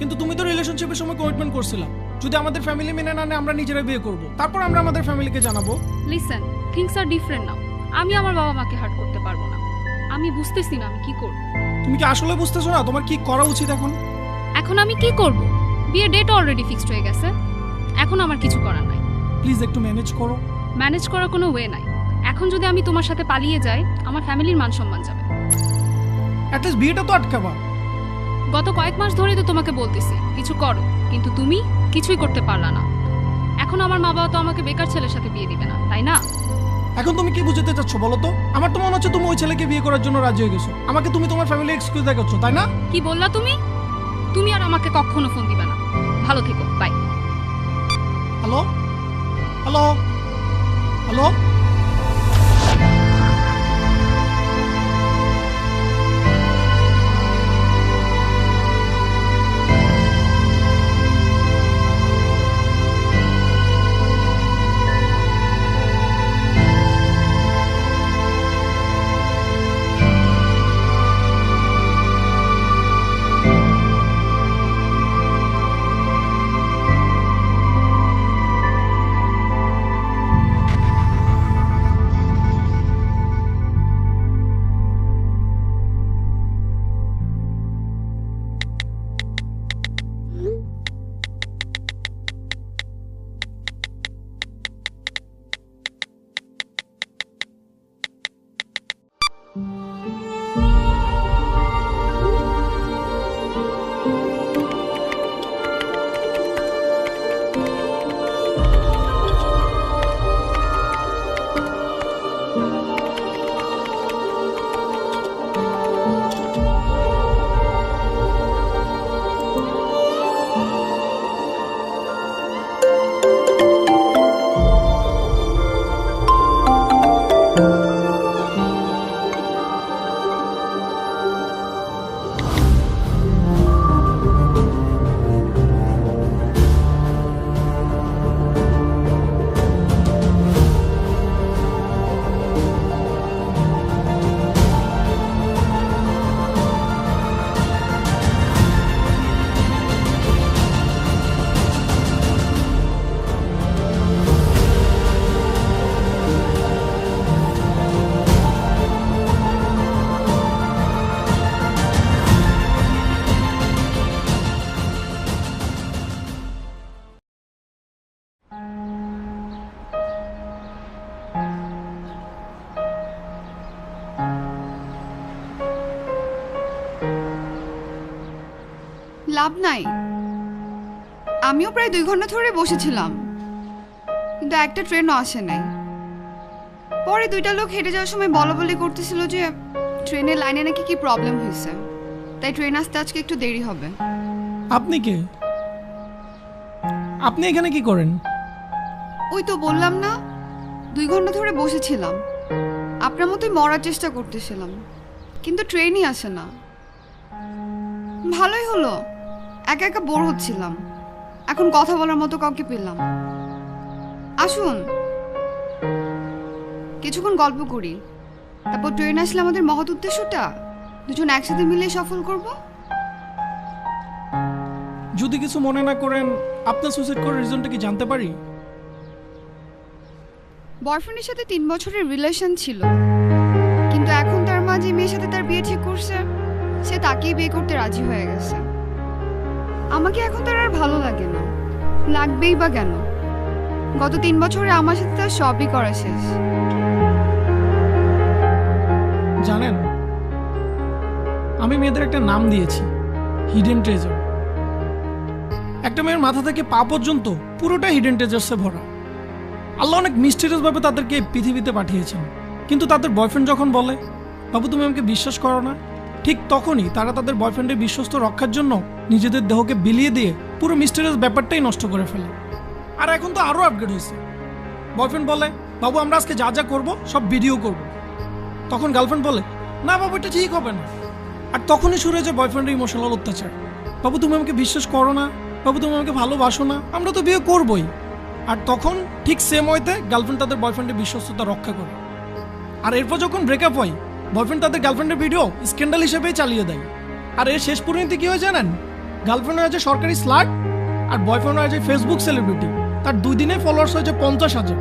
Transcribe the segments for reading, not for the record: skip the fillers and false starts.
কিন্তু তুমি তো রিলেশনশিপের সময় কমিটমেন্ট করছিলা যদি আমাদের ফ্যামিলি মেনে না নেয় আমরা নিজেরাই বিয়ে করব, তারপর আমরা আমাদের ফ্যামিলিকে জানাবো। লিসেন, থিংস আর ডিফারেন্ট নাও। আমি আমার বাবা মাকে হার্ট করতে পারবো না। আমি বুঝতেছি না আমি কি করব। তুমি কি আসলে বুঝতেছো না তোমার কি করা উচিত এখন? এখন আমি কি করব? বিয়ের ডেট অলরেডি ফিক্সড হয়ে গেছে। এখন আমার কিছু করার নাই। প্লিজ একটু ম্যানেজ করো। ম্যানেজ করার কোনো ওয়ে নাই। এখন যদি আমি তোমার সাথে পালিয়ে যাই আমার ফ্যামিলির মান সম্মান যাবে। অ্যাটলিস্ট বিয়েটা তো আটকাবা। গত কয়েক মাস ধরেই তো তোমাকে বলতেছি কিছু করো, কিন্তু তুমি কিছুই করতে পারলা না। এখন আমার মা বাবা তো আমাকে বেকার ছেলের সাথে বিয়ে দিবে না, তাই না? এখন তুমি কি বুঝতে চাচ্ছ বলো তো? আমার তো মনে হচ্ছে তুমি ওই ছেলেকে বিয়ে করার জন্য রাজি হয়ে গেছো। আমাকে তুমি তোমার ফ্যামিলি এক্সকিউজ দেখাচ্ছ, তাই না? কি বললা তুমি? তুমি আর আমাকে কখনো ফোন দিবে না। ভালো থেকো, বাই। Hello hello hello. লাভ নাই। আমিও প্রায় 2 ঘন্টা ধরে বসেছিলাম, কিন্তু একটা ট্রেনও আসে নাই। পরে 2টা লোক হেঁটে যাওয়ার সময় বলাবলি করতেছিল যে ট্রেনের লাইনে নাকি কি প্রবলেম হয়েছে, তাই ট্রেন আসতে আজকে একটু দেরি হবে। আপনি কে? আপনি এখানে কি করেন? ওই তো বললাম না, 2 ঘন্টা ধরে বসেছিলাম। আপনার মতোই মরার চেষ্টা করতেছিলাম, কিন্তু ট্রেনই আসে না। ভালোই হলো, একা একা বোর হচ্ছিলাম। এখন কথা বলার মতো কাউকে পেলাম। আসুন কিছুক্ষণ গল্প করি, তারপর ট্রেন আসলে আমাদের মহৎ উদ্দেশ্যটা দুজন একসাথে মিলে সফল করব। যদি কিছু মনে না করেন আপনার সুইসাইড করার রিজনটা কি জানতে পারি? বয়ফ্রেন্ডের সাথে 3 বছরের রিলেশন ছিল, কিন্তু এখন তার মা যে মেয়ের সাথে তার বিয়ে ঠিক করছে সে তাকেই বিয়ে করতে রাজি হয়ে গেছে। আমাকে এখন তার আর ভালো লাগে না, লাগবেই বা কেন? গত 3 বছরে আমার সাথে তার সবই করা শেষ। জানেন, আমি মেয়েদের একটা নাম দিয়েছি, হিডেন ট্রেজার। একটা মেয়ের মাথা থেকে পা পর্যন্ত পুরোটা হিডেন ট্রেজার্সে ভরা। আল্লাহ অনেক মিস্টেরিয়াস ভাবে তাদেরকে পৃথিবীতে পাঠিয়েছেন, কিন্তু তাদের বয়ফ্রেন্ড যখন বলে বাবু তুমি আমাকে বিশ্বাস করো না, ঠিক তখনই তারা তাদের বয়ফ্রেন্ডের বিশ্বস্ত রক্ষার জন্য নিজেদের দেহকে বিলিয়ে দিয়ে পুরো মিস্টেরিয়াস ব্যাপারটাই নষ্ট করে ফেলে। আর এখন তো আরো আপগ্রেড হয়েছে। বয়ফ্রেন্ড বলে বাবু আমরা আজকে যা যা করবো সব ভিডিও করব। তখন গার্লফ্রেন্ড বলে না বাবু এটা ঠিক হবে না। আর তখনই শুরু হয়েছে বয়ফ্রেন্ডের ইমোশনাল অত্যাচার। বাবু তুমি আমাকে বিশ্বাস করো না, বাবু তুমি আমাকে ভালোবাসো না, আমরা তো বিয়ে করবোই। আর তখন ঠিক সেম ওয়েতে গার্লফ্রেন্ড তাদের বয়ফ্রেন্ডের বিশ্বস্ততা রক্ষা করে। আর এরপর যখন ব্রেকআপ হয় বয়ফ্রেন্ড তাদের গার্লফ্রেন্ডের ভিডিও স্ক্যান্ডাল হিসেবেই চালিয়ে দেয়। আর এর শেষ পরিণতি কি হয় জানেন? গার্লফ্রেন্ড হয়েছে সরকারি স্লাট, আর বয়ফ্রেন্ড হয়েছে ফেসবুক সেলিব্রিটি। তার 2 দিনে ফলোয়ার্স হয়েছে 50,000।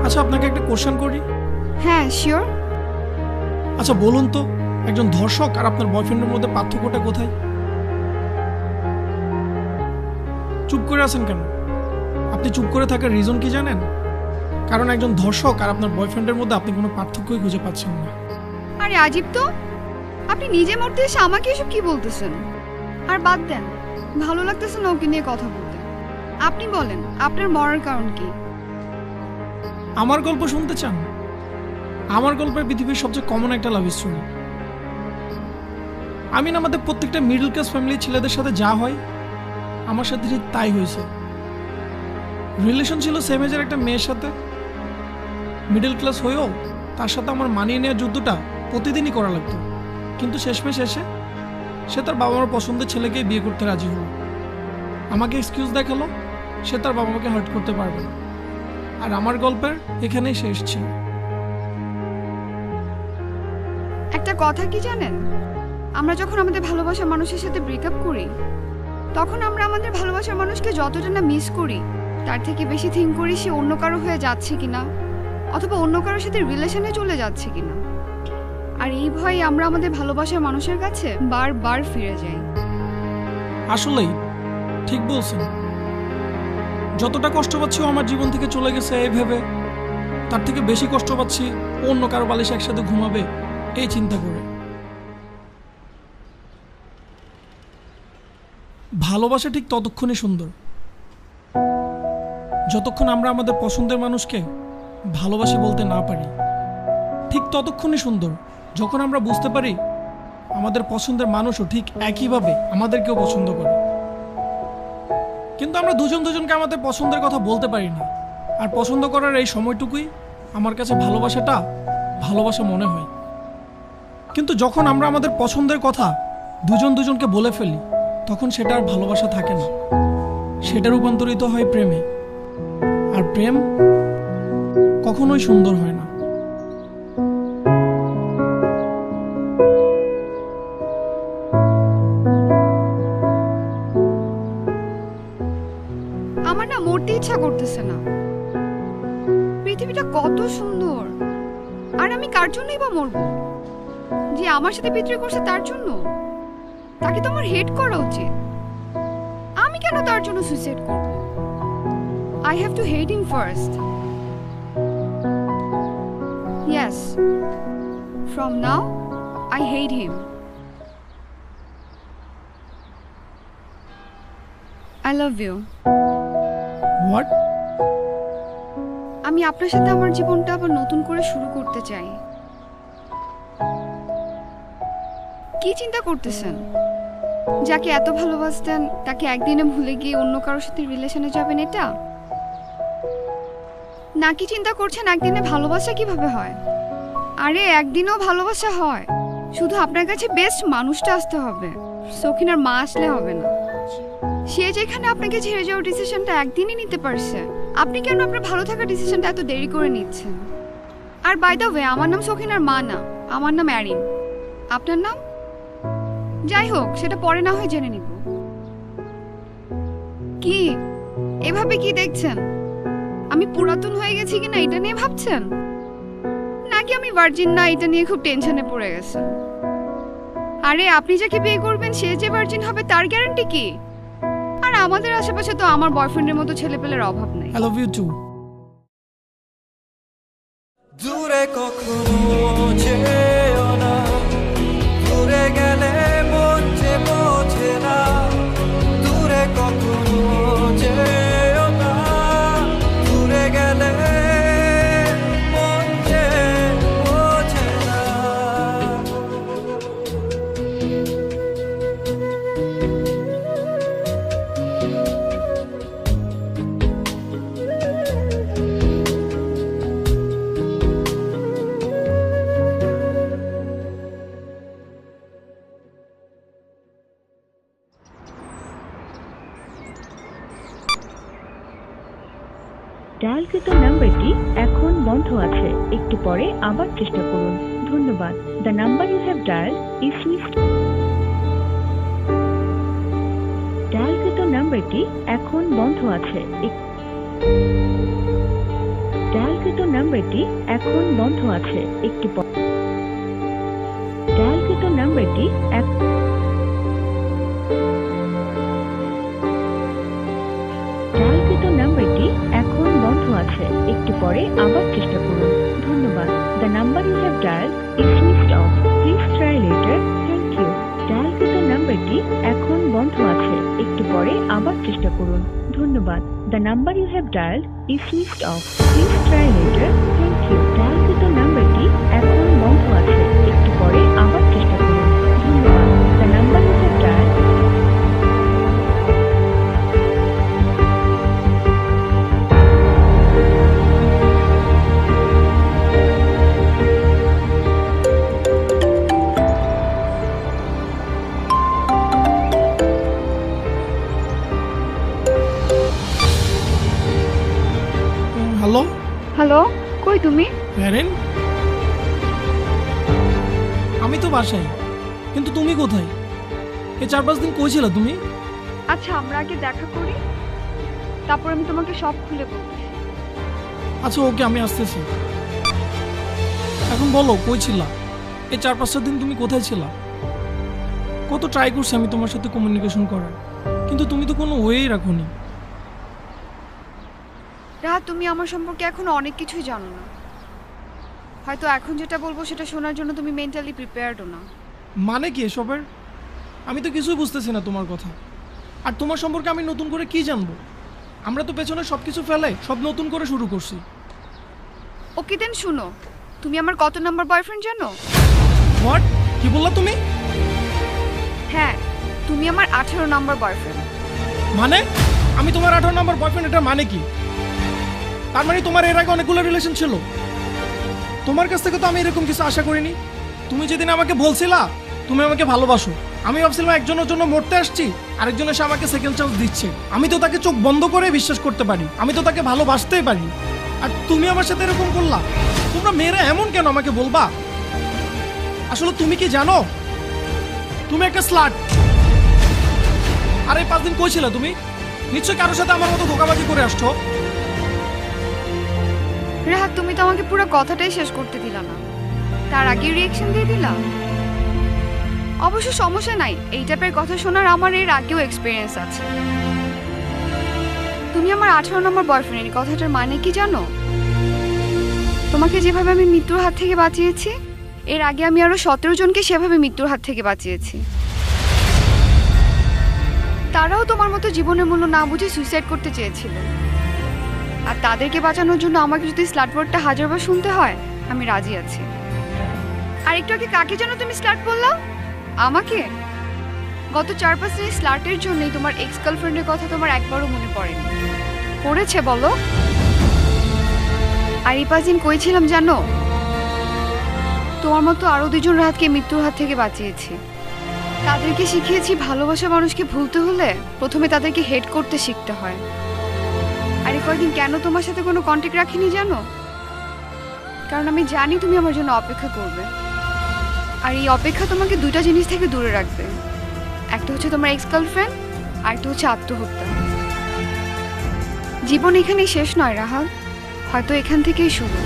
আচ্ছা, আপনাকে একটা কোশ্চেন করি। হ্যাঁ, শিওর। আচ্ছা বলুন তো, একজন ধর্ষক আর আপনার বয়ফ্রেন্ডের মধ্যে পার্থক্যটা কোথায়? চুপ করে আছেন কেন? আপনি চুপ করে থাকার রিজন কি জানেন? কারণ একজন ধর্ষক আর আপনার বয়ফ্রেন্ডের মধ্যে আপনি কোনো পার্থক্যই খুঁজে পাচ্ছেন না। আরে আজীব তো, আপনি নিজে মরতে এসে আমাকে এসব কি বলতেছেন? আর বাদ দেন, ভালো লাগতেছে না ওকে নিয়ে কথা বলতে। আপনি বলেন, আপনার মরার কারণ কি? আমার গল্প শুনতে চান? আমার গল্পের পৃথিবীর সবচেয়ে কমন একটা লাভ স্টোরি। আমি না, আমাদের প্রত্যেকটা মিডল ক্লাস ফ্যামিলির ছেলেদের সাথে যা হয় আমার সাথে ঠিক তাই হয়েছে। রিলেশন ছিল সেম এজের একটা মেয়ের সাথে। মিডল ক্লাস হয়েও তার সাথে আমার মানিয়ে নেওয়ার যুদ্ধটা প্রতিদিনই করা লাগতো। কিন্তু শেষমেশ এসে সে তার বাবা মার পছন্দের ছেলেকে বিয়ে করতে রাজি হলো। আমাকে এক্সকিউজ দেখালো সে তার বাবা মাকে হার্ট করতে পারবে না। আর আমার গল্পের এখানেই শেষ ছিল। একটা কথা কি জানেন, আমরা যখন আমাদের ভালোবাসার মানুষের সাথে ব্রেকআপ করি, তখন আমরা আমাদের ভালোবাসার মানুষকে যতটা না মিস করি, তার থেকে বেশি থিঙ্ক করি সে অন্য কারো হয়ে যাচ্ছে কিনা, অথবা অন্য কারোর সাথে রিলেশনে চলে যাচ্ছে কিনা। আর এই ভয়ে আমরা আমাদের ভালোবাসার মানুষের কাছে বারবার ফিরে যাই। আসলেই ঠিক বলছেন। যতটা কষ্ট পাচ্ছি ও আমার জীবন থেকে চলে গেছে এই ভেবে, তার থেকে বেশি কষ্ট পাচ্ছি অন্য কারো বালিশে একসাথে ঘুমাবে এই চিন্তা করে। ভালোবাসা ঠিক ততক্ষণই সুন্দর যতক্ষণ আমরা আমাদের পছন্দের মানুষকে ভালোবাসি বলতে না পারি। ঠিক ততক্ষণই সুন্দর যখন আমরা বুঝতে পারি আমাদের পছন্দের মানুষও ঠিক একইভাবে আমাদেরকেও পছন্দ করে। কিন্তু আমরা দুজন দুজনকে আমাদের পছন্দের কথা বলতে পারি না। আর পছন্দ করার এই সময়টুকুই আমার কাছে ভালোবাসাটা ভালোবাসা মনে হয়। কিন্তু যখন আমরা আমাদের পছন্দের কথা দুজন দুজনকে বলে ফেলি, তখন সেটা আর ভালোবাসা থাকে না, সেটা রূপান্তরিত হয় প্রেমে। আর প্রেম কখনোই সুন্দর হয় না। আমার না মরতে ইচ্ছা করতেছে না। পৃথিবীটা কত সুন্দর, আর আমি কার জন্যই বা মরবো? যে আমার সাথে বিদ্রোহ করছে তার জন্য? তাকে তো আমার হেট করা উচিত। আমি কেন তার জন্য সুইসাইড করব? I have to hate him first. Yes. From now, I hate him. I love you. What? আমি আপনার সাথে আমার জীবনটা আবার নতুন করে শুরু করতে চাই। কি চিন্তা করতেছেন? যাকে এত ভালোবাসতেন তাকে একদিনে ভুলে গিয়ে অন্য কারোর সাথে রিলেশনে যাবেন এটা? নাকি চিন্তা করছেন একদিনে ভালোবাসা কিভাবে হয়? আরে একদিনও ভালোবাসা হয়, শুধু আপনার কাছে বেস্ট মানুষটা আসতে হবে। সখিনার মা আসলে হবে না। সে যেখানে আপনাকে ছেড়ে যাওয়ার ডিসিশনটা একদিনই নিতে পারছে, আপনি কেন আপনার ভালো থাকার ডিসিশনটা এত দেরি করে নিচ্ছেন? আর বাই দ্য ওয়ে, আমার নাম সখিনার মা না, আমার নাম অ্যারিন। আপনার নাম? যাই হোক, সেটা পরে না হয় জেনে নিব। কি এভাবে কি দেখছেন? আমি পুরাতন হয়ে গেছি কিনা এটা নিয়ে ভাবছেন, নাকি আমি ভার্জিন না এটা নিয়ে খুব টেনশনে পড়ে গেছেন? আরে আপনি যাকে বিয়ে করবেন সে যে ভার্জিন হবে তার গ্যারান্টি কি? আর আমাদের আশেপাশে তো আমার বয়ফ্রেন্ডের মতো ছেলেপেলের অভাব নেই। I love you too. দূরে কখনো যেও না, দূরে গেলে মন যে বোঝে না। দূরে কখনো যেও না, দূরে গেলে মন যে বোঝে না। ডায়ালকৃত নাম্বারটি এখন বন্ধ আছে, একটু পরে আবার চেষ্টা করুন। ধন্যবাদ। The number you have dialled is switched. নাম্বারটি এখন বন্ধ আছে। ডায়ালকৃত নাম্বারটি এখন বন্ধ আছে। একটু পর ডায়ালকৃত নাম্বারটি ডায়ালকৃত নাম্বারটি এখন বন্ধ আছে। একটু পরে আবার চেষ্টা করুন। ধন্যবাদ। The number you have dialled is switched off. Please try later. Thank you. ডায়ালকৃত নাম্বারটি এখন বন্ধ আছে। একটু পরে আবার চেষ্টা করুন। ধন্যবাদ। The number you have dialled is switched off. Please try later. Thank you. ডায়ালকৃত নাম্বারটি এখন বন্ধ আছে। একটু পরে আবার চেষ্টা করুন। ধন্যবাদ। The number you have dialled hello hello, কই তুমি? প্যারেন, আমি তো বাসায়, কিন্তু তুমি কোথায়? এই 4-5 দিন কই ছিলা তুমি? আচ্ছা, আমরা আগে দেখা করি, তারপর আমি তোমাকে সব খুলে বলবো। আচ্ছা ওকে, আমি আসতেছি। এখন বলো কই ছিলা? এই 4-5টা দিন তুমি কোথায় ছিলা? কত ট্রাই করছি আমি তোমার সাথে কমিউনিকেশন করার, কিন্তু তুমি তো কোনো ওয়েই রাখোনি। রাহাত, তুমি আমার সম্পর্কে এখন অনেক কিছুই জানো না। হয়তো এখন যেটা বলবো সেটা শোনার জন্য তুমি মেন্টালি প্রিপেয়ার্ডও না। মানে কি এসবের? আমি তো কিছুই বুঝতেছি না তোমার কথা। আর তোমার সম্পর্কে আমি নতুন করে কি জানবো? আমরা তো পেছনে সব কিছু ফেলে সব নতুন করে শুরু করছি। ওকে দেন, শুনো, তুমি আমার কত নাম্বার বয়ফ্রেন্ড জানো? হোয়াট? কি বললা তুমি? হ্যাঁ, তুমি আমার 18 নাম্বার বয়ফ্রেন্ড। মানে আমি তোমার 18 নম্বর বয়ফ্রেন্ড, এটা মানে কি? তার মানে তোমার এর আগে অনেকগুলো রিলেশন ছিল। তোমার কাছ থেকে তো আমি এরকম কিছু আশা করিনি। তুমি যেদিন আমাকে বলছিলা তুমি আমাকে ভালোবাসো, আমি ভাবছিলাম একজনের জন্য মরতে আসছি, আরেকজন এসে আমাকে সেকেন্ড চান্স দিচ্ছে। আমি তো তাকে চোখ বন্ধ করে বিশ্বাস করতে পারি, আমি তো তাকে ভালোবাসতেই পারি। আর তুমি আমার সাথে এরকম করলা। তোমরা মেয়েরা এমন কেন আমাকে বলবা? আসলে তুমি কি জানো তুমি একটা স্লাট। আর এই 5 দিন কই ছিলা তুমি? নিশ্চয় কারোর সাথে আমার মতো ধোঁকাবাজি করে আসছো। রাহাত, তুমি তো আমাকে পুরো কথাটাই শেষ করতে দিলা না, তার আগে রিঅ্যাকশন দিয়ে দিলা। অবশ্য সমস্যা নাই, এই টাইপের কথা শোনার আমার এর আগেও এক্সপিরিয়েন্স আছে। তুমি আমার 18 নম্বর বয়ফ্রেন্ড, এই কথাটার মানে কি জানো? তোমাকে যেভাবে আমি মৃত্যুর হাত থেকে বাঁচিয়েছি, এর আগে আমি আরো 17 জনকে সেভাবে মৃত্যুর হাত থেকে বাঁচিয়েছি। তারাও তোমার মতো জীবনের মূল্য না বুঝে সুইসাইড করতে চেয়েছিল। আর তাদেরকে বাঁচানোর জন্য আমাকে যদি স্লাট ওয়ার্ডটা 1000বার শুনতে হয়, আমি রাজি আছি। আর একটু আগে কাকে যেন তুমি স্লাট বললা? আমাকে? গত 4-5 দিন স্লাটের জন্যই তোমার এক্স গার্লফ্রেন্ডের কথা তোমার একবারও মনে পড়েনি। পড়েছে বলো? আর এই 5 দিন কই ছিলাম জানো? তোমার মতো আরো 2 জন রাহাতকে মৃত্যুর হাত থেকে বাঁচিয়েছি। তাদেরকে শিখিয়েছি ভালোবাসা মানুষকে ভুলতে হলে প্রথমে তাদেরকে হেট করতে শিখতে হয়। আর এই কয়েকদিন কেন তোমার সাথে কোনো কন্ট্যাক্ট রাখিনি জানো? কারণ আমি জানি তুমি আমার জন্য অপেক্ষা করবে। আর এই অপেক্ষা তোমাকে 2টা জিনিস থেকে দূরে রাখবে। একটা হচ্ছে তোমার এক্স গার্লফ্রেন্ড, আর একটা হচ্ছে আত্মহত্যা। জীবন এখানেই শেষ নয় রাহাত, হয়তো এখান থেকেই শুরু।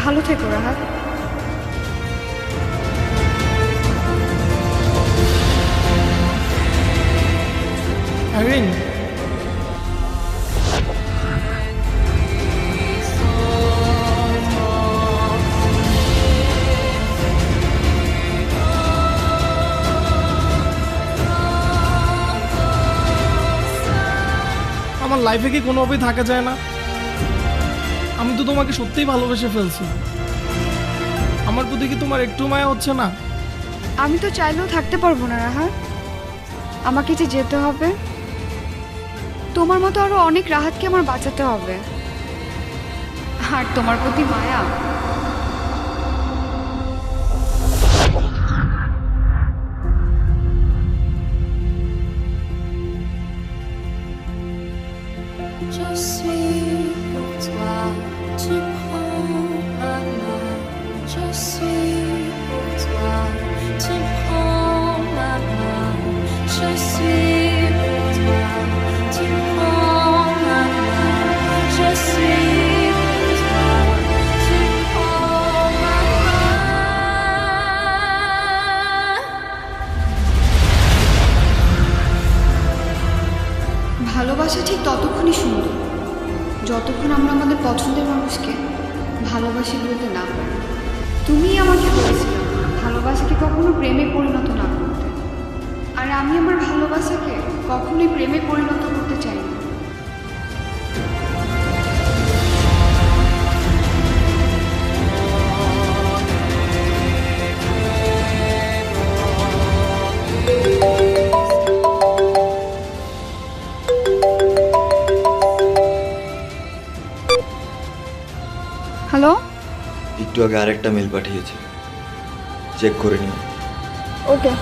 ভালো থেকো রাহাত। আইরিন, আমার লাইফে কি কোনোভাবেই থাকা যায় না? আমি তো তোমাকে সত্যিই ভালোবেসে ফেলছি। আমার প্রতি কি তোমার একটু মায়া হচ্ছে না? আমি তো চাইলেও থাকতে পারবো না রাহাত, আমাকে যে যেতে হবে। তোমার মতো আরো অনেক রাহাতকে আমার বাঁচাতে হবে। আর তোমার প্রতি মায়া। Je suis pour toi, tu prends ma main. Je suis pour toi, tu prends ভালোবাসা ঠিক ততক্ষণই সুন্দর যতক্ষণ আমরা আমাদের পছন্দের মানুষকে ভালোবাসি বলতে না পারি। তুমিই আমাকে বলেছিলে ভালোবাসাকে কখনো প্রেমে পরিণত না করতে, আর আমি আমার ভালোবাসাকে কখনোই প্রেমে পরিণত করতে চাই না। হ্যালো, একটু আগে আরেকটা মেল পাঠিয়েছে, চেক করে নিও। ওকে।